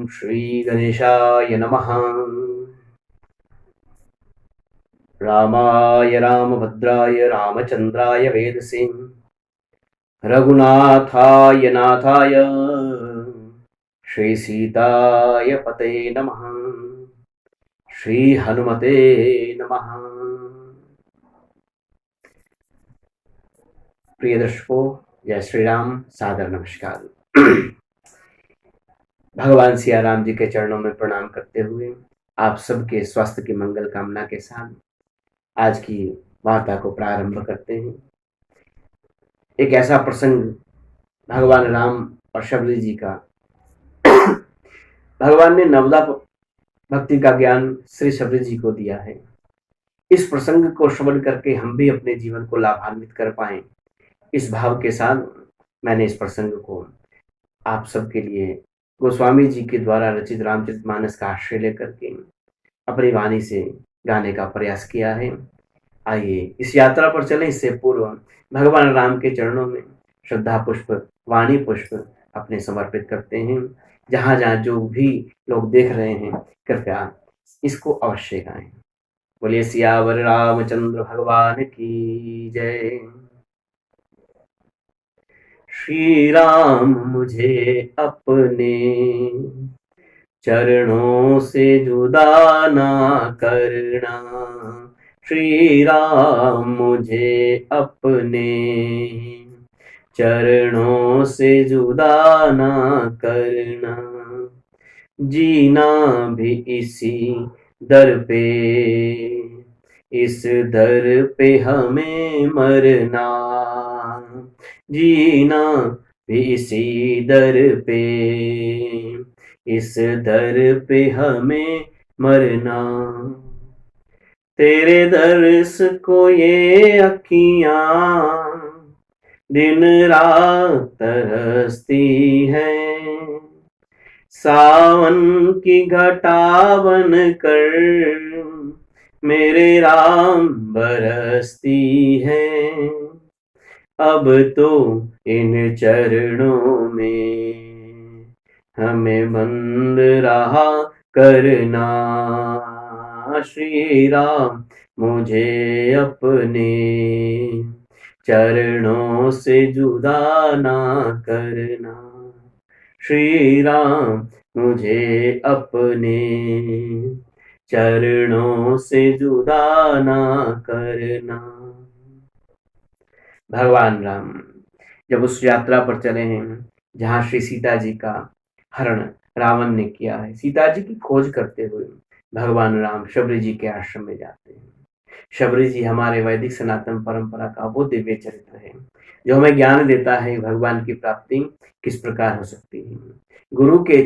श्री गणेशाय नमः। रामाय रामभद्राय रामचंद्राय वेदसे रघुनाथाय नाथाय श्री सीताय पते नमः। श्री हनुमते नमः। प्रिय दर्शकों, जय श्री राम, सादर नमस्कार। भगवान सिया राम जी के चरणों में प्रणाम करते हुए आप सबके स्वास्थ्य की मंगल कामना के साथ आज की वार्ता को प्रारंभ करते हैं। एक ऐसा प्रसंग भगवान राम और शबरी जी का। भगवान ने नवदा भक्ति का ज्ञान श्री शबरी जी को दिया है। इस प्रसंग को श्रवण करके हम भी अपने जीवन को लाभान्वित कर पाएं, इस भाव के साथ मैंने इस प्रसंग को आप सबके लिए गोस्वामी जी के द्वारा रचित रामचरितमानस का आश्रय लेकर के अपनी वाणी से गाने का प्रयास किया है। आइए इस यात्रा पर चलें। इससे पूर्व भगवान राम के चरणों में श्रद्धा पुष्प, वाणी पुष्प अपने समर्पित करते हैं। जहाँ जहाँ जो भी लोग देख रहे हैं, कृपया इसको अवश्य गाएं। बोलिए सियावर रामचंद्र भगवान की जय। श्री राम मुझे अपने चरणों से जुदा ना करना, श्री राम मुझे अपने चरणों से जुदा ना करना। जीना भी इसी दर पे, इस दर पे हमें मरना। जीना भी इसी दर पे, इस दर पे हमें मरना। तेरे दर्श को ये अखियां दिन रात तरसती हैं, सावन की घटा बन कर मेरे राम बरसती है। अब तो इन चरणों में हमें बंद रहा करना, श्री राम मुझे अपने चरणों से जुदा ना करना। श्री राम मुझे अपने चरणों से जुदा ना करना। भगवान राम जब उस यात्रा पर चले हैं जहाँ श्री सीता जी का हरण रावण ने किया है, सीता जी की खोज करते हुए भगवान राम शबरी जी के आश्रम में जाते हैं। शबरी जी हमारे वैदिक सनातन परंपरा का वो दिव्य चरित्र है जो हमें ज्ञान देता है भगवान की प्राप्ति किस प्रकार हो सकती है। गुरु के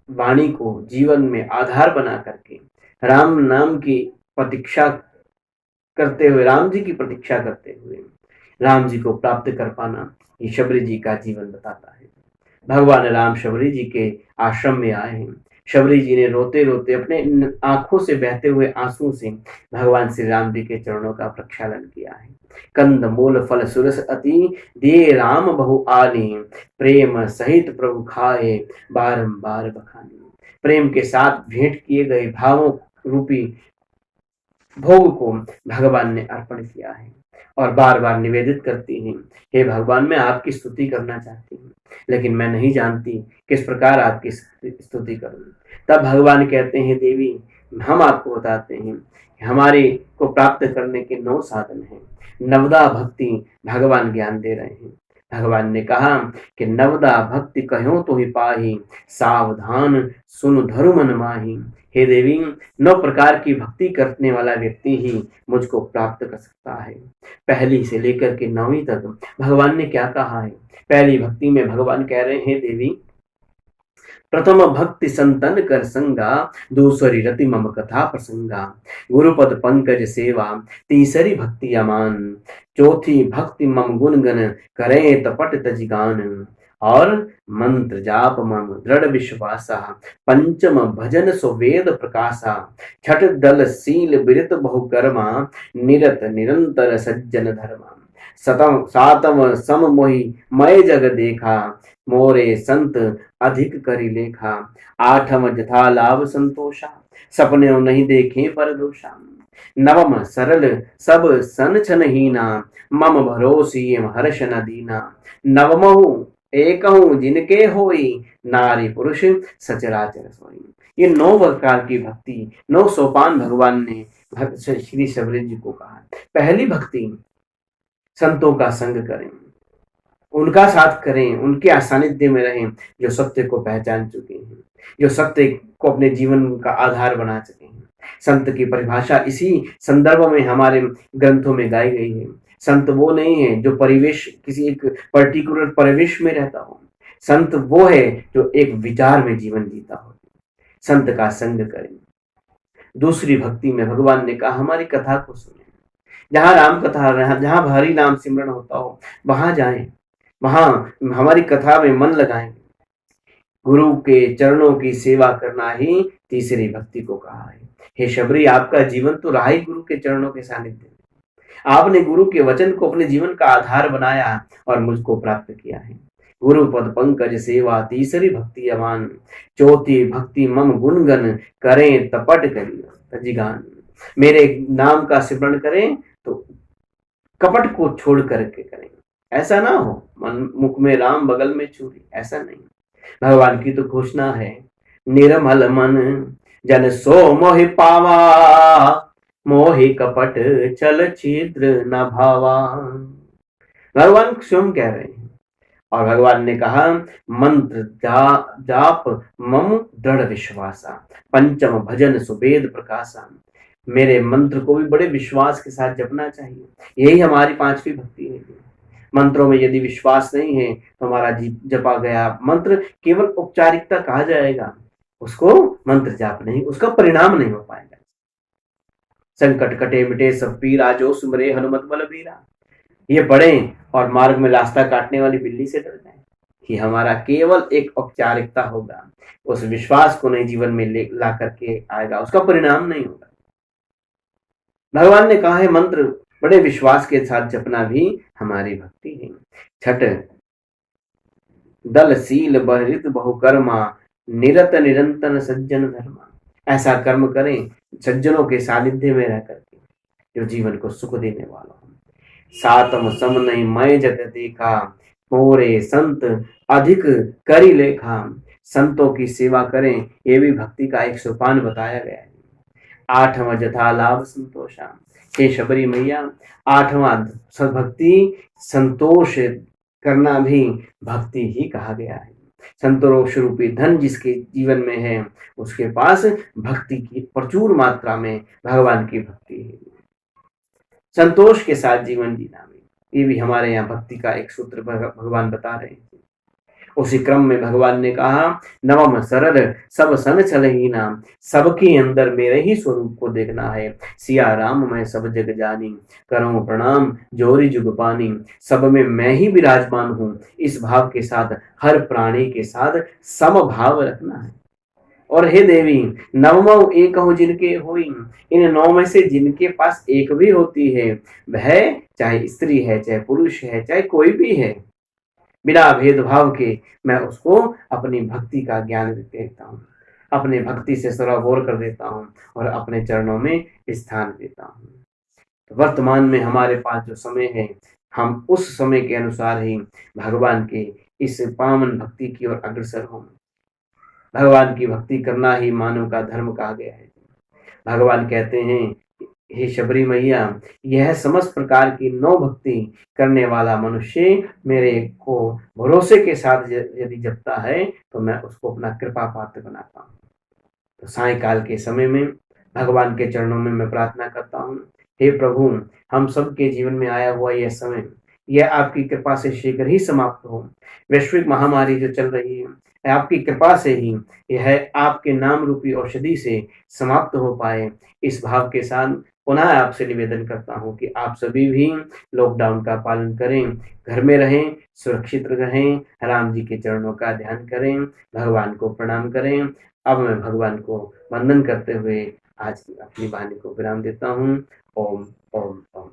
वाणी को जीवन में आधार बना करके राम नाम की प्रतीक्षा करते हुए, राम जी की प्रतीक्षा करते हुए राम जी को प्राप्त कर पाना, ये शबरी जी का जीवन बताता है। भगवान राम शबरी जी के आश्रम में आए हैं। शबरी जी ने रोते रोते अपने आंखों से बहते हुए आंसू से भगवान श्री राम जी के चरणों का प्रक्षालन किया है। कंद मूल फल सुरस अति दिए राम बहु आने, प्रेम सहित प्रभु खाए बारंबार बखाने। प्रेम के साथ भेंट किए गए भावों रूपी भोग को भगवान ने अर्पण किया है और बार बार निवेदित करती हैं, हे भगवान मैं आपकी स्तुति करना चाहती हूँ, लेकिन मैं नहीं जानती किस प्रकार आपकी स्तुति करूँ। तब भगवान कहते हैं, देवी हम आपको बताते हैं, हमारे को प्राप्त करने के 9 साधन हैं। नवदा भक्ति भगवान ज्ञान दे रहे हैं। भगवान ने कहा कि नवदा भक्ति कहो तो ही पाही, सावधान सुन धरु मन माही। हे देवी 9 प्रकार की भक्ति करने वाला व्यक्ति ही मुझको प्राप्त कर सकता है। पहली से लेकर के 9वीं तक भगवान ने क्या कहा है। पहली भक्ति में भगवान कह रहे हैं, देवी प्रथम भक्ति संतन कर संगा, दूसरी रति मम कथा प्रसंगा, गुरुपद पंकज सेवा, तीसरी भक्ति अमान, चौथी भक्ति मम गुणगन करें तपट तजिगान, और मंत्र जाप मम दृढ़ विश्वासा, पंचम भजन सुवेद प्रकाशा, छठ दल शील बिरत बहुकर्मा, निरत निरंतर सज्जन धर्मा। सतम सातम सम मोहि मय जग देखा, मोरे संत अधिक करी लेखा। आठम जथा लाभ संतोषा, सपने नहीं देखे पर दोषा। नवम सरल सब सन छन हीना, मम भरोसी हर्ष न दीना। नवमहु एकहु जिनके होई, नारी पुरुष सचराचर सोई। ये 9 प्रकार की भक्ति, 9 सोपान भगवान ने श्री शबरी जी को कहा। पहली भक्ति, संतों का संग करें, उनका साथ करें, उनके सानिध्य में रहें, जो सत्य को पहचान चुके हैं, जो सत्य को अपने जीवन का आधार बना चुके हैं। संत की परिभाषा इसी संदर्भ में हमारे ग्रंथों में गाई गई है। संत वो नहीं है जो परिवेश, किसी एक पर्टिकुलर परिवेश में रहता हो। संत वो है जो एक विचार में जीवन जीता हो। संत का संग करें। दूसरी भक्ति में भगवान ने कहा, हमारी कथा को सुने, जहां राम कथा, जहां हरि नाम सिमरन होता हो वहां जाएं, वहां हमारी कथा में मन लगाएं। गुरु के चरणों की सेवा करना ही तीसरी भक्ति को कहा है। हे शबरी, आपका जीवन तो रहा ही गुरु के चरणों के सानिध्य में। आपने गुरु के वचन को अपने जीवन का आधार बनाया और मुझको प्राप्त किया है। गुरु पद पंकज सेवा तीसरी भक्ति अमान, चौथी भक्ति मम गुणगन करें तपट करियो तजिगान। मेरे नाम का सिमरण करें तो कपट को छोड़ करके करें। ऐसा ना हो मन मुख में राम बगल में चूरी, ऐसा नहीं। भगवान की तो घोषणा है, निर्मल मन जन सो मोहि पावा, मोहि कपट चल छिद्र न भावा। भगवान स्वयं कह रहे हैं। और भगवान ने कहा, मंत्र जाप मम दृढ़ विश्वासा, पंचम भजन सुवेद प्रकाशा। मेरे मंत्र को भी बड़े विश्वास के साथ जपना चाहिए। यही हमारी पांचवी भक्ति है। मंत्रों में यदि विश्वास नहीं है तो हमारा जपा गया मंत्र केवल औपचारिकता कहा जाएगा, उसको मंत्र जाप नहीं, उसका परिणाम नहीं हो पाएगा। संकट कटे मिटे सब पीरा, जो सुमरे हनुमत बलबीरा। ये पढ़े और मार्ग में रास्ता काटने वाली बिल्ली से डर जाए, कि हमारा केवल एक औपचारिकता होगा, उस विश्वास को नहीं जीवन में ला करके आएगा, उसका परिणाम नहीं होगा। भगवान ने कहा है, मंत्र बड़े विश्वास के साथ जपना भी हमारी भक्ति है। छठ, दल शील बहरित बहुकर्मा, निरत निरंतर सज्जन धर्मा। ऐसा कर्म करें सज्जनों के सानिध्य में रह करके, जो जीवन को सुख देने वाला हो। सातम सम नहीं मैं जग देखा, मोरे संत अधिक करी लेखा। संतों की सेवा करें, ये भी भक्ति का एक सोपान बताया गया है। आठवां जथा लाभ संतोषा। हे शबरी मैया, आठवां भक्ति संतोष करना भी भक्ति ही कहा गया है। संतोष रूपी धन जिसके जीवन में है, उसके पास भक्ति की प्रचुर मात्रा में भगवान की भक्ति है। संतोष के साथ जीवन जीना भी, ये भी हमारे यहाँ भक्ति का एक सूत्र भगवान बता रहे हैं। उसी क्रम में भगवान ने कहा, नवम सरल सब सन छलहीना। सबके अंदर मेरे ही स्वरूप को देखना है। सिया राम मैं सब जग जानी, करूं प्रणाम जोरी जुग पानी। सब में मैं ही विराजमान हूँ, इस भाव के साथ हर प्राणी के साथ सम भाव रखना है। और हे देवी, नवमो एक हो जिनके होई, इन 9 में से जिनके पास एक भी होती है, वह चाहे स्त्री है, चाहे पुरुष है, चाहे कोई भी है, बिना भेदभाव के मैं उसको अपनी भक्ति का ज्ञान देता हूँ, अपने भक्ति से सराबोर कर देता हूँ और अपने चरणों में स्थान देता हूँ। तो वर्तमान में हमारे पास जो समय है, हम उस समय के अनुसार ही भगवान के इस पावन भक्ति की ओर अग्रसर हों। भगवान की भक्ति करना ही मानव का धर्म कहा गया है। भगवान कहते हैं, हे शबरी मैया, यह समस्त प्रकार की 9 भक्ति करने वाला मनुष्य मेरे को भरोसे के साथ यदि जपता है तो मैं उसको अपना कृपा पात्र बनाता हूँ। तो सायंकाल के समय में भगवान के चरणों में मैं प्रार्थना करता हूँ, हे प्रभु, हम सबके जीवन में आया हुआ यह समय, यह आपकी कृपा से शीघ्र ही समाप्त हो। वैश्विक महामारी जो चल रही है, आपकी कृपा से ही यह आपके नाम रूपी औषधि से समाप्त हो पाए। इस भाव के साथ पुनः आपसे निवेदन करता हूँ कि आप सभी भी लॉकडाउन का पालन करें, घर में रहें, सुरक्षित रहें, राम जी के चरणों का ध्यान करें, भगवान को प्रणाम करें। अब मैं भगवान को वंदन करते हुए आज अपनी वाणी को विराम देता हूँ। ओम ओम ओम।